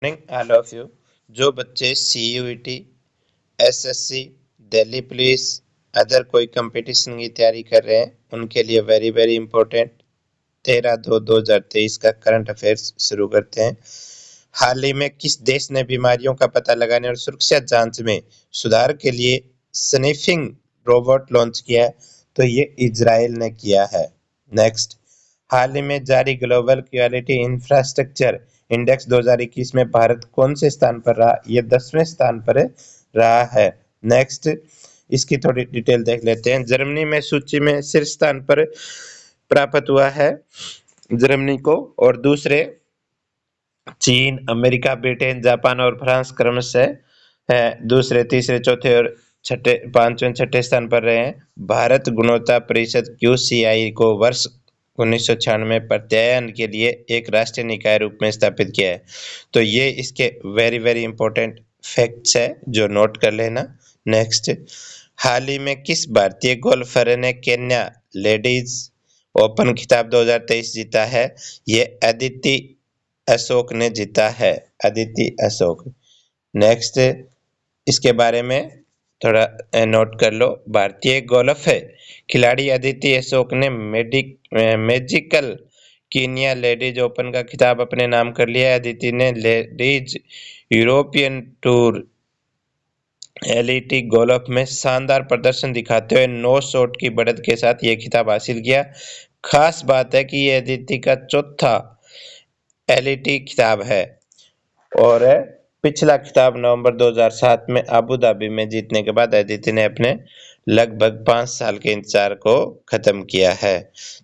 Morning all of you. जो बच्चे CUET, SSC, Delhi police, other कोई कंपटीशन की तैयारी कर रहे हैं उनके लिए वेरी वेरी इंपॉर्टेंट 13/2/2023 का करंट अफेयर्स शुरू करते हैं। हाल ही में किस देश ने बीमारियों का पता लगाने और सुरक्षा जांच में सुधार के लिए स्निफिंग रोबोट लॉन्च किया है? तो ये इजराइल ने किया है। नेक्स्ट, हाल ही में जारी ग्लोबल क्वालिटी इंफ्रास्ट्रक्चर इंडेक्स 2021 में भारत कौन से स्थान पर रहा? ये 10वें स्थान पर रहा है। नेक्स्ट, इसकी थोड़ी डिटेल देख लेते हैं। जर्मनी में सूची में शीर्ष स्थान पर प्राप्त हुआ है जर्मनी को, और दूसरे चीन, अमेरिका, ब्रिटेन, जापान और फ्रांस क्रमशः है दूसरे, तीसरे, चौथे और छठे, पांचवें, छठे स्थान पर रहे हैं। भारत गुणवत्ता परिषद QCI को वर्ष 1996 प्रत्यायन के लिए एक राष्ट्रीय निकाय रूप में स्थापित किया है। तो ये इसके वेरी वेरी इंपॉर्टेंट फैक्ट्स है जो नोट कर लेना। नेक्स्ट, हाल ही में किस भारतीय गोल्फर ने केन्या लेडीज ओपन खिताब 2023 जीता है? ये अदिति अशोक ने जीता है, अदिति अशोक। नेक्स्ट, इसके बारे में थोड़ा नोट कर लो। भारतीय गोल्फ है खिलाड़ी अदिति अशोक ने मैजिकल कीनिया लेडीज ओपन का खिताब अपने नाम कर लिया है। अदिति ने ladies European tour LET golf में शानदार प्रदर्शन दिखाते हुए 9 शॉट की बढ़त के साथ ये खिताब हासिल किया। खास बात है कि ये अदिति का चौथा LET खिताब है और पिछला खिताब नवंबर 2007 में अबू धाबी में जीतने के बाद अदिति ने अपने लगभग 5 साल के इंतजार को खत्म किया है।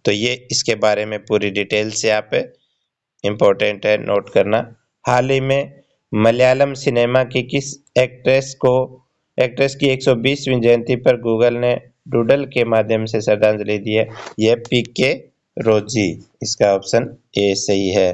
तो ये इसके बारे में पूरी डिटेल से आप इम्पोर्टेंट है नोट करना। हाल ही में मलयालम सिनेमा की किस एक्ट्रेस की 120वीं जयंती पर गूगल ने डूडल के माध्यम से श्रद्धांजलि दी है? यह PK रोजी, इसका ऑप्शन ए सही है।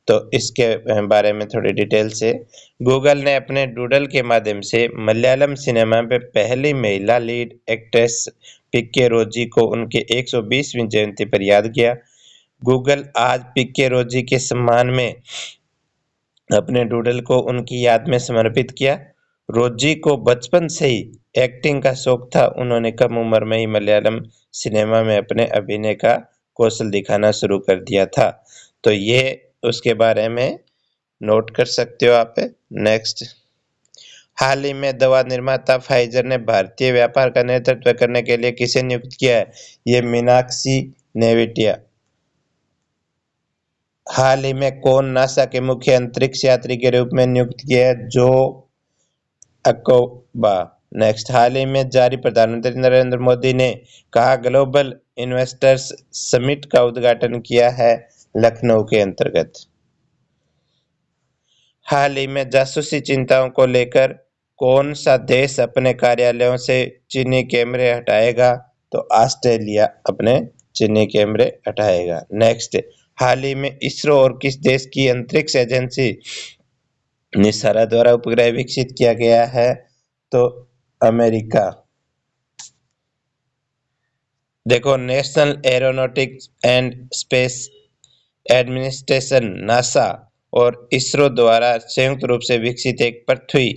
तो इसके बारे में थोड़ी डिटेल से, गूगल ने अपने डूडल के माध्यम से मलयालम सिनेमा में पहली महिला लीड एक्ट्रेस PK रोजी को उनके 120वीं जयंती पर याद किया। गूगल आज PK रोजी के सम्मान में अपने डूडल को उनकी याद में समर्पित किया। रोजी को बचपन से ही एक्टिंग का शौक था। उन्होंने कम उम्र में ही मलयालम सिनेमा में अपने अभिनय का कौशल दिखाना शुरू कर दिया था। तो ये उसके बारे में नोट कर सकते हो आप। नेक्स्ट, हाल ही में दवा निर्माता फाइजर ने भारतीय व्यापार का नेतृत्व करने के लिए किसे नियुक्त किया है? ये मीनाक्षी नेविटिया। हाल ही में कौन नासा के मुख्य अंतरिक्ष यात्री के रूप में नियुक्त किया है? जो अकोबा। नेक्स्ट, हाल ही में जारी प्रधानमंत्री नरेंद्र मोदी ने कहा ग्लोबल इन्वेस्टर्स समिट का उद्घाटन किया है लखनऊ के अंतर्गत। हाल ही में जासूसी चिंताओं को लेकर कौन सा देश अपने कार्यालयों से चीनी कैमरे हटाएगा? तो ऑस्ट्रेलिया अपने चीनी कैमरे हटाएगा। नेक्स्ट, हाल ही में इसरो और किस देश की अंतरिक्ष एजेंसी निसारा द्वारा उपग्रह विकसित किया गया है? तो अमेरिका। देखो, national aeronautics and space administration NASA और इसरो द्वारा संयुक्त रूप से विकसित एक पृथ्वी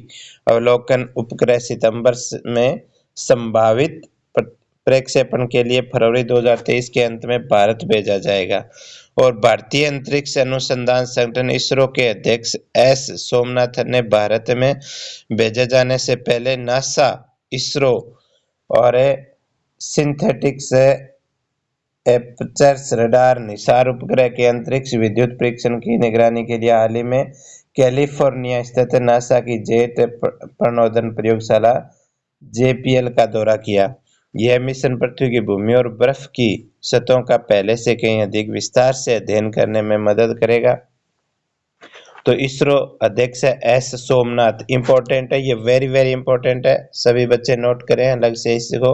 अवलोकन उपग्रह सितंबर में संभावित प्रक्षेपण के लिए फरवरी 2023 के अंत में भारत भेजा जाएगा। और भारतीय अंतरिक्ष अनुसंधान संगठन इसरो के अध्यक्ष S सोमनाथन ने भारत में भेजे जाने से पहले नासा, इसरो और सिंथेटिक्स एपर्चर रडार निसार उपग्रह के अंतरिक्ष विद्युत परीक्षण की निगरानी के लिए हाल ही में कैलिफोर्निया स्थित नासा की जेट प्रणोदन प्रयोगशाला JPL का दौरा किया। यह मिशन पृथ्वी की भूमि और बर्फ की सतहों का पहले से कहीं अधिक विस्तार से अध्ययन करने में मदद करेगा। तो इसरो अध्यक्ष है S सोमनाथ। इंपॉर्टेंट है, ये वेरी वेरी इंपॉर्टेंट है, सभी बच्चे नोट करें अलग से इसको।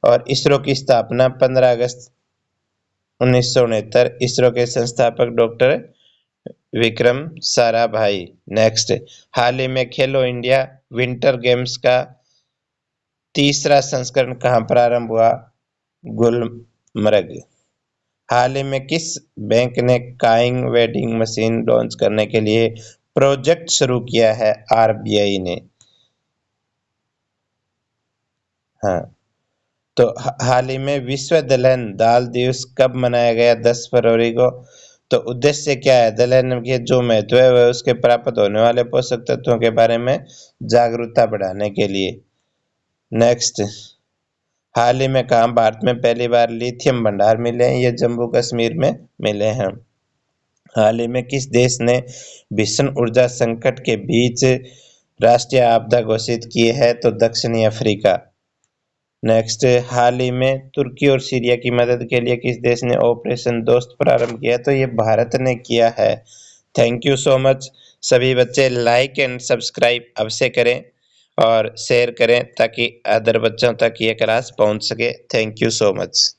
और इसरो की स्थापना 15 अगस्त 1969, इसरो के संस्थापक डॉक्टर विक्रम साराभाई। नेक्स्ट, हाल ही में खेलो इंडिया विंटर गेम्स का तीसरा संस्करण कहाँ प्रारंभ हुआ? गुलमर्ग। हाल ही में किस बैंक ने काइंग वेंडिंग मशीन लॉन्च करने के लिए प्रोजेक्ट शुरू किया है आरबीआई ने। हाँ, तो हाल ही में विश्व दलहन दाल दिवस कब मनाया गया? 10 फरवरी को। तो उद्देश्य क्या है? दलहन के जो महत्व है वह उसके प्राप्त होने वाले पोषक तत्वों के बारे में जागरूकता बढ़ाने के लिए। नेक्स्ट, हाल ही में कहाँ भारत में पहली बार लिथियम भंडार मिले हैं? ये जम्मू कश्मीर में मिले हैं। हाल ही में किस देश ने भीषण ऊर्जा संकट के बीच राष्ट्रीय आपदा घोषित की है? तो दक्षिणी अफ्रीका। नेक्स्ट, हाल ही में तुर्की और सीरिया की मदद के लिए किस देश ने ऑपरेशन दोस्त प्रारंभ किया? तो ये भारत ने किया है। Thank you so much. सभी बच्चे लाइक एंड सब्सक्राइब अवश्य करें और शेयर करें ताकि अदर बच्चों तक ये क्लास पहुंच सके। Thank you so much.